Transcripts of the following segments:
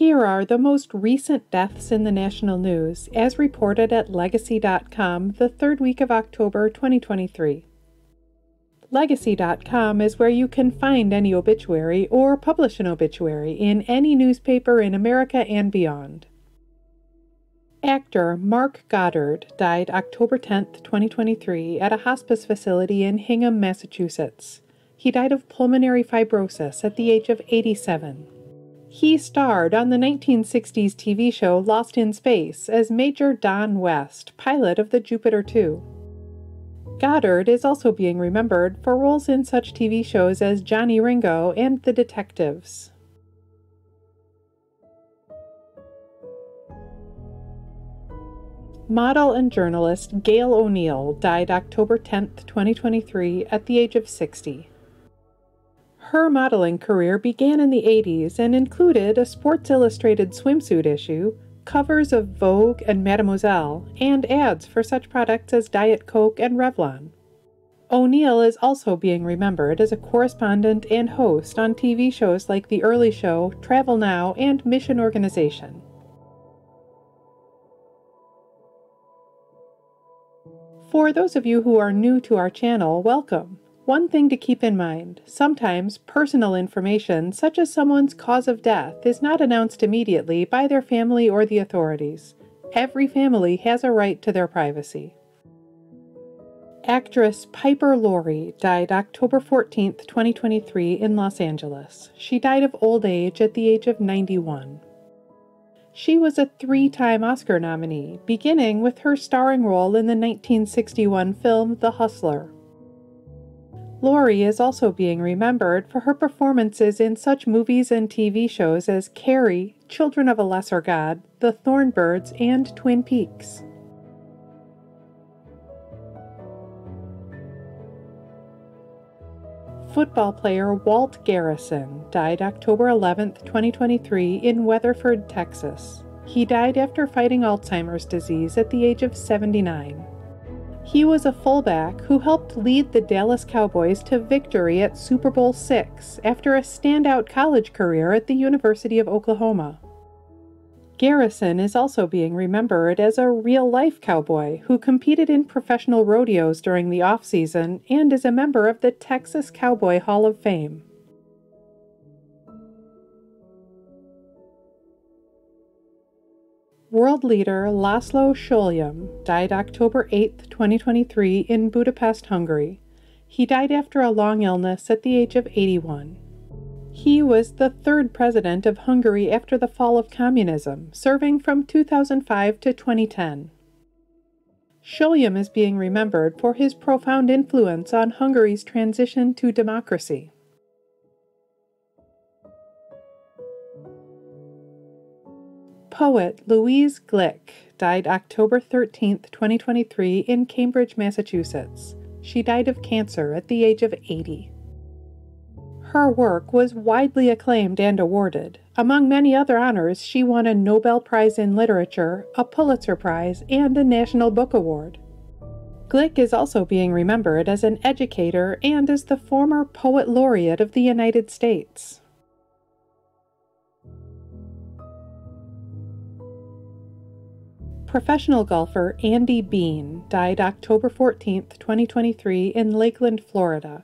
Here are the most recent deaths in the national news, as reported at Legacy.com the third week of October 2023. Legacy.com is where you can find any obituary or publish an obituary in any newspaper in America and beyond. Actor Mark Goddard died October 10, 2023, at a hospice facility in Hingham, Massachusetts. He died of pulmonary fibrosis at the age of 87. He starred on the 1960s TV show Lost in Space as Major Don West, pilot of the Jupiter 2. Goddard is also being remembered for roles in such TV shows as Johnny Ringo and The Detectives. Model and journalist Gail O'Neill died October 10, 2023, at the age of 60. Her modeling career began in the 80s and included a Sports Illustrated swimsuit issue, covers of Vogue and Mademoiselle, and ads for such products as Diet Coke and Revlon. O'Neill is also being remembered as a correspondent and host on TV shows like The Early Show, Travel Now, and Mission Organization. For those of you who are new to our channel, welcome. One thing to keep in mind, sometimes personal information such as someone's cause of death is not announced immediately by their family or the authorities. Every family has a right to their privacy. Actress Piper Laurie died October 14, 2023 in Los Angeles. She died of old age at the age of 91. She was a 3-time Oscar nominee, beginning with her starring role in the 1961 film The Hustler. Laurie is also being remembered for her performances in such movies and TV shows as Carrie, Children of a Lesser God, The Thornbirds, and Twin Peaks. Football player Walt Garrison died October 11, 2023 in Weatherford, Texas. He died after fighting Alzheimer's disease at the age of 79. He was a fullback who helped lead the Dallas Cowboys to victory at Super Bowl VI after a standout college career at the University of Oklahoma. Garrison is also being remembered as a real-life cowboy who competed in professional rodeos during the off-season and is a member of the Texas Cowboy Hall of Fame. World leader László Sólyom died October 8, 2023 in Budapest, Hungary. He died after a long illness at the age of 81. He was the third president of Hungary after the fall of communism, serving from 2005 to 2010. Sólyom is being remembered for his profound influence on Hungary's transition to democracy. Poet Louise Glick died October 13, 2023 in Cambridge, Massachusetts. She died of cancer at the age of 80. Her work was widely acclaimed and awarded. Among many other honors, she won a Nobel Prize in Literature, a Pulitzer Prize, and a National Book Award. Glick is also being remembered as an educator and as the former Poet Laureate of the United States. Professional golfer Andy Bean died October 14, 2023 in Lakeland, Florida.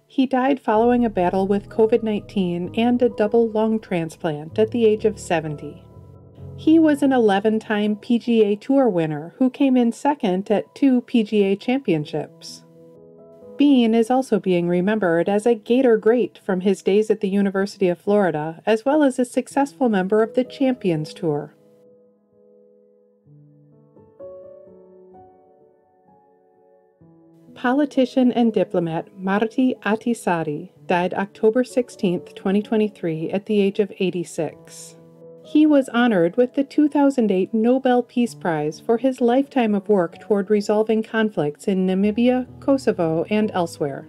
He died following a battle with COVID-19 and a double lung transplant at the age of 70. He was an 11-time PGA Tour winner who came in second at 2 PGA championships. Bean is also being remembered as a Gator great from his days at the University of Florida, as well as a successful member of the Champions Tour. Politician and diplomat Marti Ahtisaari died October 16, 2023 at the age of 86. He was honored with the 2008 Nobel Peace Prize for his lifetime of work toward resolving conflicts in Namibia, Kosovo, and elsewhere.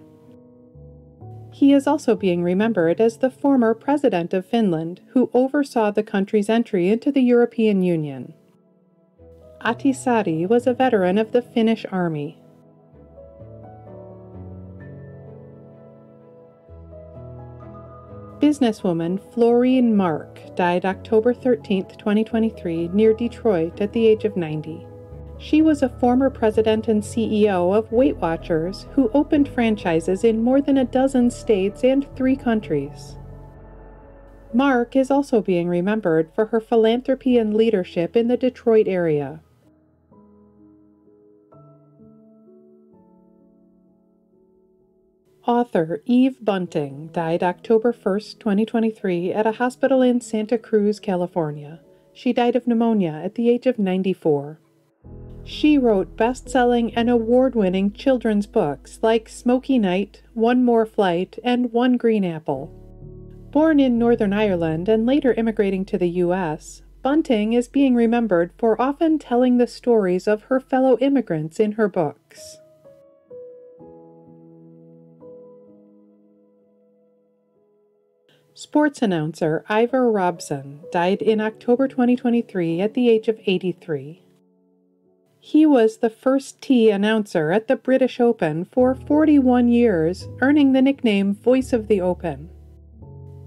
He is also being remembered as the former president of Finland, who oversaw the country's entry into the European Union. Ahtisaari was a veteran of the Finnish Army. Businesswoman Florine Mark died October 13, 2023, near Detroit at the age of 90. She was a former president and CEO of Weight Watchers who opened franchises in more than a dozen states and 3 countries. Mark is also being remembered for her philanthropy and leadership in the Detroit area. Author Eve Bunting died October 1, 2023, at a hospital in Santa Cruz, California. She died of pneumonia at the age of 94. She wrote best-selling and award-winning children's books like Smoky Night, One More Flight, and One Green Apple. Born in Northern Ireland and later immigrating to the U.S., Bunting is being remembered for often telling the stories of her fellow immigrants in her books. Sports announcer Ivor Robson died in October 2023 at the age of 83. He was the first tea announcer at the British Open for 41 years, earning the nickname Voice of the Open.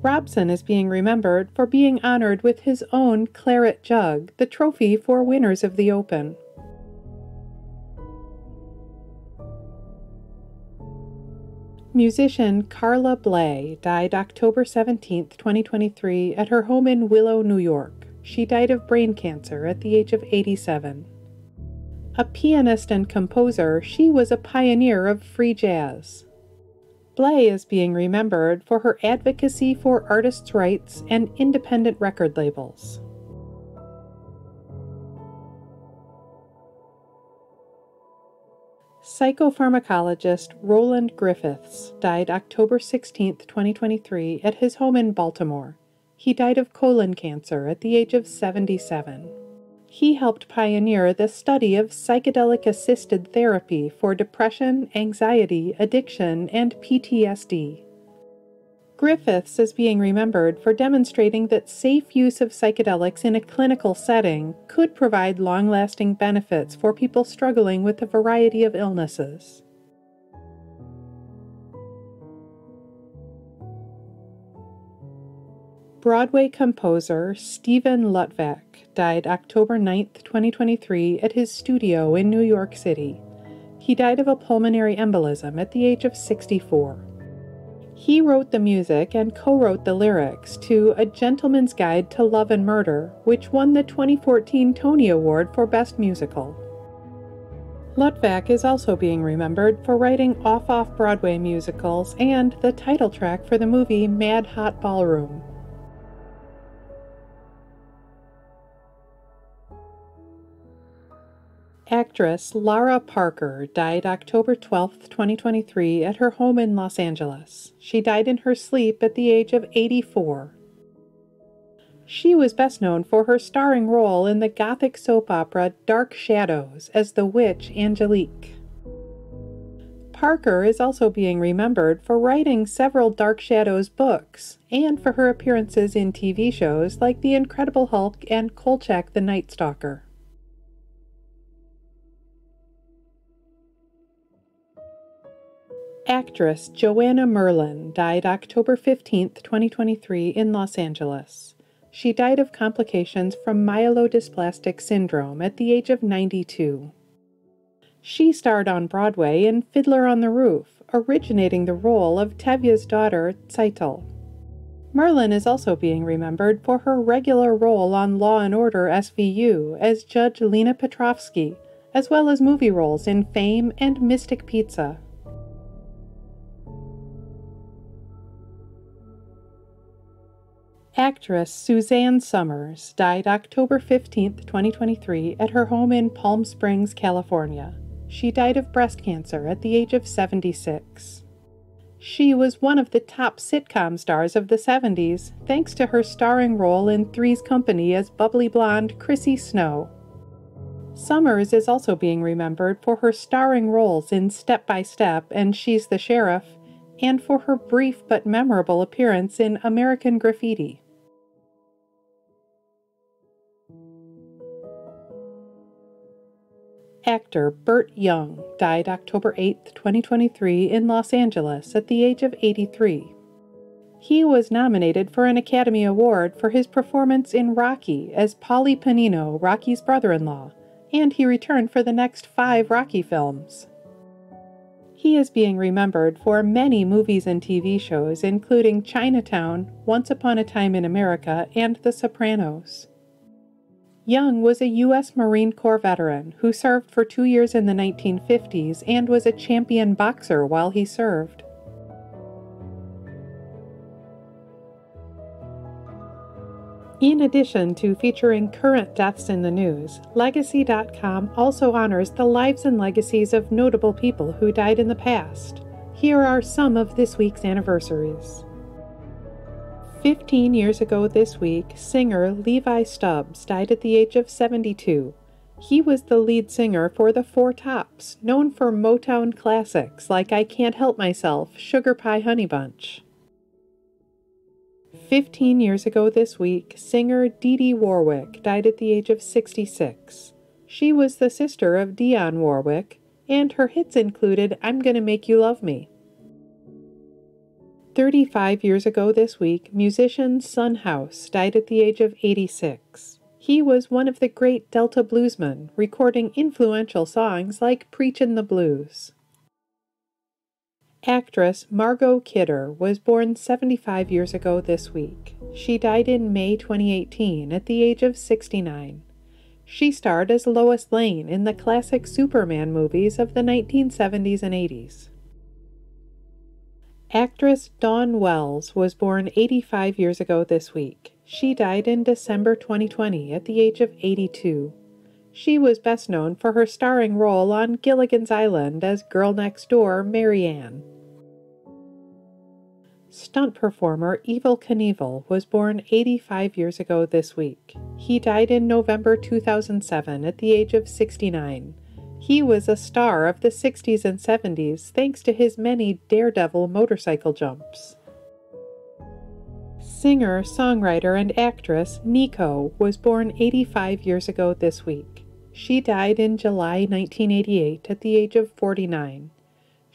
Robson is being remembered for being honored with his own claret jug, the trophy for winners of the Open. Musician Carla Bley died October 17, 2023, at her home in Willow, New York. She died of brain cancer at the age of 87. A pianist and composer, she was a pioneer of free jazz. Bley is being remembered for her advocacy for artists' rights and independent record labels. Psychopharmacologist Roland Griffiths died October 16, 2023, at his home in Baltimore. He died of colon cancer at the age of 77. He helped pioneer the study of psychedelic-assisted therapy for depression, anxiety, addiction, and PTSD. Griffiths is being remembered for demonstrating that safe use of psychedelics in a clinical setting could provide long-lasting benefits for people struggling with a variety of illnesses. Broadway composer Steven Lutvak died October 9, 2023, at his studio in New York City. He died of a pulmonary embolism at the age of 64. He wrote the music and co-wrote the lyrics to A Gentleman's Guide to Love and Murder, which won the 2014 Tony Award for Best Musical. Lutvak is also being remembered for writing off-Broadway musicals and the title track for the movie Mad Hot Ballroom. Actress Lara Parker died October 12, 2023, at her home in Los Angeles. She died in her sleep at the age of 84. She was best known for her starring role in the Gothic soap opera Dark Shadows as the witch Angelique. Parker is also being remembered for writing several Dark Shadows books and for her appearances in TV shows like The Incredible Hulk and Kolchak the Night Stalker. Actress Joanna Merlin died October 15, 2023, in Los Angeles. She died of complications from myelodysplastic syndrome at the age of 92. She starred on Broadway in Fiddler on the Roof, originating the role of Tevye's daughter, Tzeitel. Merlin is also being remembered for her regular role on Law & Order SVU as Judge Lena Petrovsky, as well as movie roles in Fame and Mystic Pizza. Actress Suzanne Somers died October 15, 2023, at her home in Palm Springs, California. She died of breast cancer at the age of 76. She was one of the top sitcom stars of the 70s, thanks to her starring role in Three's Company as bubbly blonde Chrissy Snow. Summers is also being remembered for her starring roles in Step by Step and She's the Sheriff, and for her brief but memorable appearance in American Graffiti. Actor Burt Young died October 8, 2023, in Los Angeles at the age of 83. He was nominated for an Academy Award for his performance in Rocky as Paulie Panino, Rocky's brother-in-law, and he returned for the next 5 Rocky films. He is being remembered for many movies and TV shows, including Chinatown, Once Upon a Time in America, and The Sopranos. Young was a U.S. Marine Corps veteran who served for 2 years in the 1950s and was a champion boxer while he served. In addition to featuring current deaths in the news, Legacy.com also honors the lives and legacies of notable people who died in the past. Here are some of this week's anniversaries. 15 years ago this week, singer Levi Stubbs died at the age of 72. He was the lead singer for the Four Tops, known for Motown classics like I Can't Help Myself, Sugar Pie Honey Bunch. 15 years ago this week, singer Dee Dee Warwick died at the age of 66. She was the sister of Dionne Warwick, and her hits included I'm Gonna Make You Love Me. 35 years ago this week, musician Son House died at the age of 86. He was one of the great Delta bluesmen, recording influential songs like Preachin' the Blues. Actress Margot Kidder was born 75 years ago this week. She died in May 2018 at the age of 69. She starred as Lois Lane in the classic Superman movies of the 1970s and 80s. Actress Dawn Wells was born 85 years ago this week. She died in December 2020 at the age of 82. She was best known for her starring role on Gilligan's Island as Girl Next Door Mary Ann. Stunt performer Evel Knievel was born 85 years ago this week. He died in November 2007 at the age of 69. He was a star of the 60s and 70s thanks to his many daredevil motorcycle jumps. Singer, songwriter, and actress Nico was born 85 years ago this week. She died in July 1988 at the age of 49.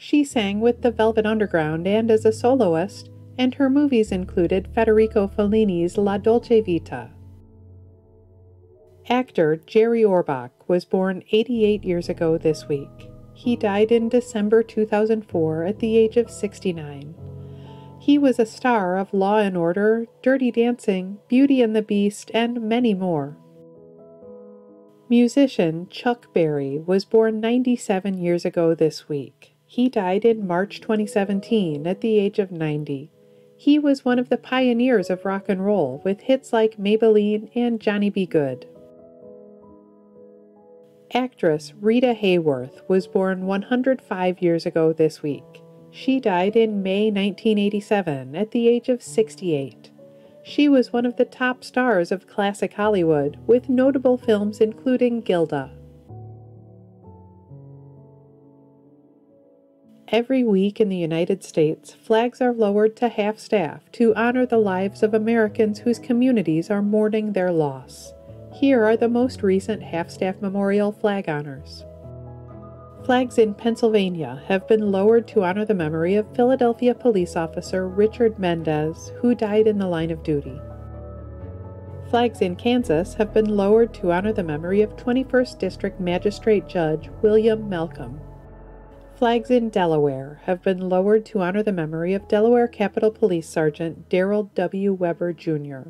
She sang with the Velvet Underground and as a soloist, and her movies included Federico Fellini's La Dolce Vita. Actor Jerry Orbach was born 88 years ago this week. He died in December 2004 at the age of 69. He was a star of Law and Order, Dirty Dancing, Beauty and the Beast, and many more. Musician Chuck Berry was born 97 years ago this week. He died in March 2017 at the age of 90. He was one of the pioneers of rock and roll with hits like Maybelline and Johnny B. Good. Actress Rita Hayworth was born 105 years ago this week. She died in May 1987 at the age of 68. She was one of the top stars of classic Hollywood, with notable films including Gilda. Every week in the United States, flags are lowered to half-staff to honor the lives of Americans whose communities are mourning their loss. Here are the most recent half-staff memorial flag honors. Flags in Pennsylvania have been lowered to honor the memory of Philadelphia police officer Richard Mendez, who died in the line of duty. Flags in Kansas have been lowered to honor the memory of 21st District Magistrate Judge William Malcolm. Flags in Delaware have been lowered to honor the memory of Delaware Capitol Police Sergeant Darrell W. Weber, Jr.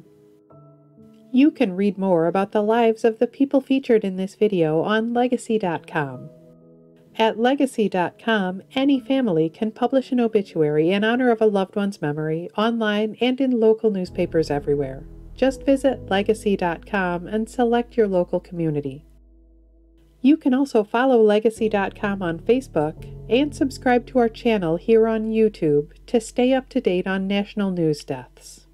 You can read more about the lives of the people featured in this video on Legacy.com. At Legacy.com, any family can publish an obituary in honor of a loved one's memory online and in local newspapers everywhere. Just visit Legacy.com and select your local community. You can also follow Legacy.com on Facebook and subscribe to our channel here on YouTube to stay up to date on national news deaths.